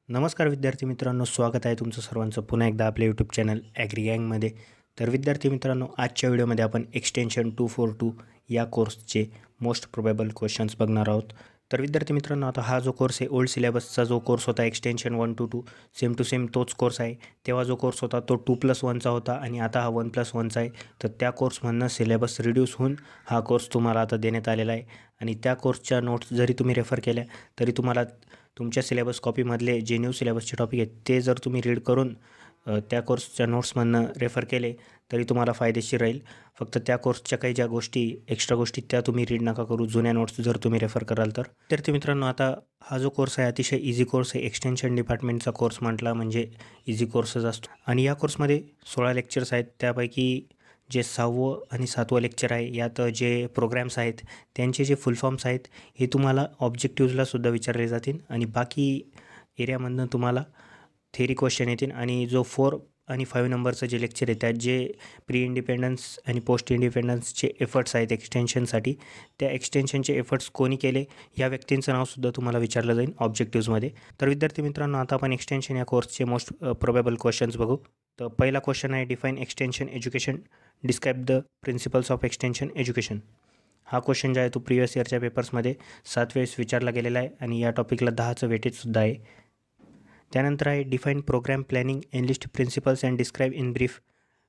नमस्कार विद्यार्थी मित्रांनो, स्वागत आहे तुमचं सर्वांचं पुन्हा एकदा आपल्या यूट्यूब चॅनल ॲग्री गँगमध्ये. तर विद्यार्थी मित्रांनो, आजच्या व्हिडिओमध्ये आपण एक्सटेन्शन 242 या कोर्सचे मोस्ट प्रोबेबल क्वेश्चन्स बघणार आहोत. तर विद्यार्थी मित्रांनो, आता हा जो कोर्स आहे ओल्ड सिलेबसचा जो कोर्स होता extension 1 to 2 same to same तोच कोर्स आहे. तेव्हा जो कोर्स होता तो 2+1चा होता आणि आता हा 1+1चा आहे. तर त्या कोर्समधनं सिलेबस रिड्यूस होऊन हा कोर्स तुम्हाला आता देण्यात आलेला आहे आणि त्या कोर्सच्या नोट्स जरी तुम्ही रेफर केल्या तरी तुम्हाला तुमच्या सिलेबस कॉपीमधले जे न्यू सिलेबसचे टॉपिक आहेत ते जर तुम्ही रीड करून त्या कोर्सच्या नोट्समधनं रेफर केले तरी तुम्हाला फायदेशीर राहील. फक्त त्या कोर्सच्या काही ज्या गोष्टी एक्स्ट्रा गोष्टी त्या तुम्ही रीड नका करू, जुन्या नोट्स जर तुम्ही रेफर कराल तर. विद्यार्थी मित्रांनो, आता हा जो कोर्स आहे अतिशय इझी कोर्स आहे. एक्सटेन्शन डिपार्टमेंटचा कोर्स म्हटला म्हणजे इझी कोर्सच असतो आणि या कोर्समध्ये 16 लेक्चर्स आहेत. त्यापैकी जे 6वं आणि 7वं लेक्चर आहे यात जे प्रोग्रॅम्स आहेत त्यांचे जे फुल फॉर्म्स आहेत हे तुम्हाला ऑब्जेक्टिव्हजलासुद्धा विचारले जातील आणि बाकी एरियामधनं तुम्हाला थेरी क्वेश्चन येतील. आणि जो 4 आणि 5 नंबरचं जे लेक्चर आहे त्यात जे प्री इंडिपेंडन्स आणि पोस्ट इंडिपेंडन्सचे एफर्ट्स आहेत एक्सटेन्शनसाठी, त्या एक्सटेन्शनचे एफर्ट्स कोणी केले या व्यक्तींचं नावसुद्धा तुम्हाला विचारलं जाईल ऑब्जेक्टिव्हजमध्ये. तर विद्यार्थी मित्रांनो, आता आपण एक्सटेन्शन या कोर्सचे मोस्ट प्रोबेबल क्वेश्चन्स बघू. तर पहिला क्वेश्चन आहे, define extension education, describe the principles of extension education. हा क्वेश्चन जो आहे तो प्रिवियस इयरच्या पेपर्समध्ये 7 वेळेस विचारला गेलेला आहे आणि या टॉपिकला 10चं वेटेजसुद्धा आहे. त्यानंतर आहे, define program planning, enlist principles and describe in brief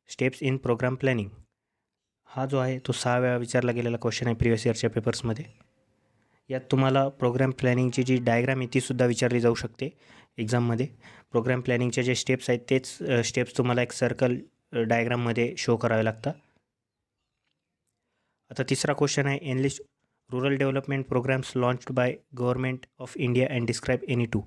steps in program planning. हा जो आहे तो 6 वेळा विचारला गेलेला क्वेश्चन आहे प्रिवियस इयरच्या पेपर्समध्ये. यात तुम्हाला प्रोग्राम प्लॅनिंगची जी डायग्राम आहे तीसुद्धा विचारली जाऊ शकते एक्झाममध्ये. प्रोग्राम प्लॅनिंगचे जे स्टेप्स आहेत तेच स्टेप्स तुम्हाला एक सर्कल डायग्राममध्ये शो करावे लागतात. आता तिसरा क्वेश्चन आहे, enlist rural development programs launched by government of India and describe any 2.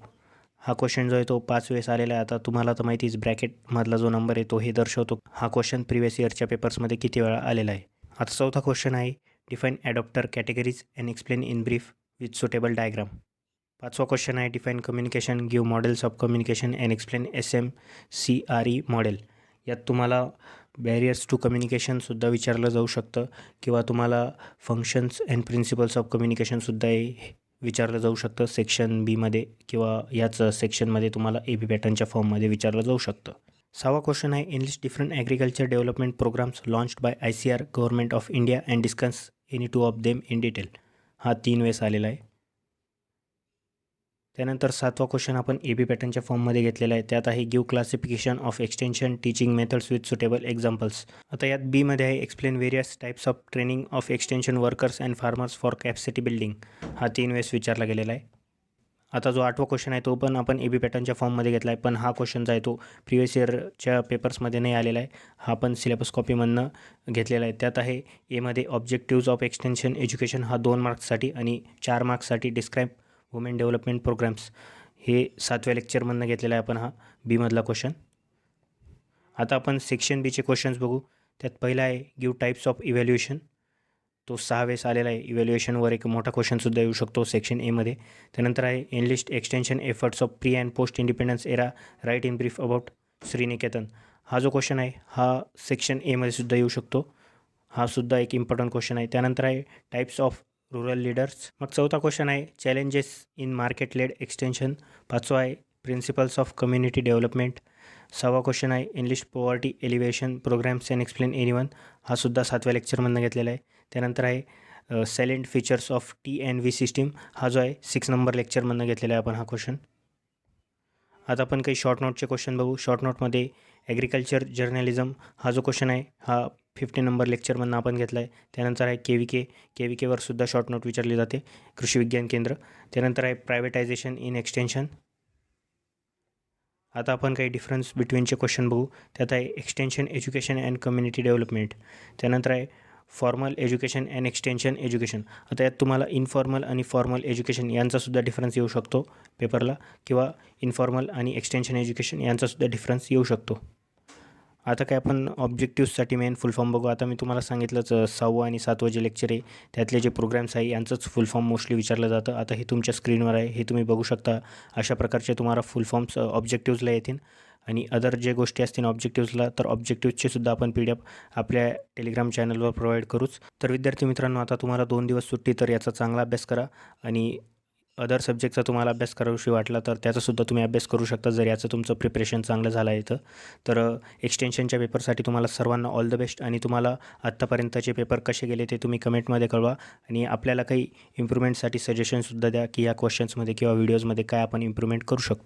हा क्वेश्चन जो आहे तो 5 वेळेस आलेला आहे. आता तुम्हाला तर माहितीच ब्रॅकेटमधला जो नंबर आहे तो हे दर्शवतो हा क्वेश्चन प्रिवियस इयरच्या पेपर्समध्ये किती वेळा आलेला आहे. आता चौथा क्वेश्चन आहे, define adapter categories and explain in brief with suitable diagram. पाचवा क्वेश्चन आहे, define communication, give models of communication and explain SMCRE model. यात तुम्हाला बॅरियर्स टू कम्युनिकेशनसुद्धा विचारलं जाऊ शकतं किंवा तुम्हाला फंक्शन्स अँड प्रिन्सिपल्स ऑफ कम्युनिकेशनसुद्धा हे विचारलं जाऊ शकतं सेक्शन बीमध्ये किंवा याच सेक्शनमध्ये तुम्हाला AB पॅटर्नच्या फॉर्ममध्ये विचारलं जाऊ शकतं. 6वा क्वेश्चन आहे, enlist different agriculture development programs launched by ICR government of India and discuss any 2 of them in detail. हा 3 वेळेस आलेला आहे. त्यानंतर 7वा क्वेश्चन आपण AB पॅटर्नच्या फॉर्ममध्ये घेतलेला आहे. त्यात आहे, give classification of extension teaching methods with suitable examples. आता यात बीमध्ये आहे, explain various types of training of extension workers and farmers for capacity building. हा 3 वेळेस विचारला गेलेला आहे. आता जो 8वा क्वेश्चन आहे तो पण आपण AB पॅटर्नच्या फॉर्ममध्ये घेतला आहे, पण हा क्वेश्चन जो आहे तो प्रिवियस इयरच्या पेपर्समध्ये नाही आलेला आहे. हा पण सिलेबस कॉपीमधनं घेतलेला आहे. त्यात आहे, एमध्ये ऑब्जेक्टिव्ज ऑफ एक्सटेन्शन एज्युकेशन हा 2 मार्क्ससाठी आणि 4 मार्क्ससाठी डिस्क्राईब वुमेन डेव्हलपमेंट प्रोग्राम्स हे 7व्या लेक्चरमधनं घेतलेला आहे आपण हा बीमधला क्वेश्चन. आता आपण सेक्शन बीचे क्वेश्चन्स बघू. त्यात पहिला आहे, गिव्ह टाईप्स ऑफ इव्हॅल्युएशन. तो 6 वेळेस आलेला आहे. इव्हॅल्युएशनवर एक मोठा क्वेश्चनसुद्धा येऊ शकतो सेक्शन एमध्ये. त्यानंतर आहे, enlist extension efforts of pre and post independence era, write in brief about Sriniketan. हा जो क्वेश्चन आहे हा सेक्शन एमध्ये सुद्धा येऊ शकतो. हा सुद्धा एक इम्पॉर्टंट क्वेश्चन आहे. त्यानंतर आहे, टाईप्स ऑफ रूरल लीडर्स. मग 4था क्वेश्चन आहे, challenges in market led extension. 5वा आहे, प्रिन्सिपल्स ऑफ कम्युनिटी डेव्हलपमेंट. 6वा क्वेश्चन आहे, enlist poverty alleviation programs and explain any one. हा सुद्धा 7व्या लेक्चरमधनं घेतलेला आहे. त्यानंतर आहे, salient features of TNV system. हा जो आहे 6 नंबर लेक्चरमधनं घेतलेला आहे आपण हा क्वेश्चन. आता आपण काही शॉर्ट नोटचे क्वेश्चन बघू. शॉर्ट नोटमध्ये ॲग्रिकल्चर जर्नलिझम हा जो क्वेश्चन आहे हा 50 नंबर लेक्चरमधनं आपण घेतला आहे. त्यानंतर आहे, KVKवर सुद्धा शॉर्ट नोट विचारली जाते, कृषी विज्ञान केंद्र. त्यानंतर आहे, प्रायव्हेटायझेशन इन एक्सटेन्शन. आता आपण काही डिफरन्स बिटवीनचे क्वेश्चन बघू. त्यात आहे, extension education and community development. त्यानंतर आहे, formal education and extension education. आता यात तुम्हाला इनफॉर्मल आणि फॉर्मल एज्युकेशन यांचासुद्धा डिफरन्स येऊ शकतो पेपरला किंवा इनफॉर्मल आणि एक्सटेन्शन एज्युकेशन यांचासुद्धा डिफरन्स येऊ शकतो. आता काय आपण ऑब्जेक्टिव्हसाठी मेन फुल फॉर्म बघू. आता मी तुम्हाला सांगितलंच 6वं आणि 7वं जे लेक्चर आहे त्यातले जे प्रोग्राम्स आहे यांचंच फुल फॉर्म मोस्टली विचारलं जातं. आता हे तुमच्या स्क्रीनवर आहे, हे तुम्ही बघू शकता. अशा प्रकारचे तुम्हाला फुल फॉर्म्स ऑब्जेक्टिव्हजला येतील आणि अदर जे गोष्टी असतील ऑब्जेक्टिव्हजला तर ऑब्जेक्टिव्हचे सुद्धा आपण PDF आपल्या टेलिग्राम चॅनलवर प्रोव्हाइड करूच. तर विद्यार्थी मित्रांनो, आता तुम्हाला 2 दिवस सुट्टी, तर याचा चांगला अभ्यास करा आणि अदर सब्जेक्टचा तुम्हाला अभ्यास करावाशी वाटला तर त्याचासुद्धा तुम्ही अभ्यास करू शकता जर याचं तुमचं प्रिपरेशन चांगलं झालं आहे तर एक्सटेन्शनच्या पेपरसाठी तुम्हाला सर्वांना ऑल द बेस्ट. आणि तुम्हाला आत्तापर्यंतचे पेपर कसे गेले ते तुम्ही कमेंटमध्ये कळवा आणि आपल्याला काही इम्प्रूव्हमेंटसाठी सजेशनसुद्धा द्या की या क्वेश्चन्समध्ये किंवा व्हिडिओजमध्ये काय आपण इम्प्रूव्हमेंट करू शकतो.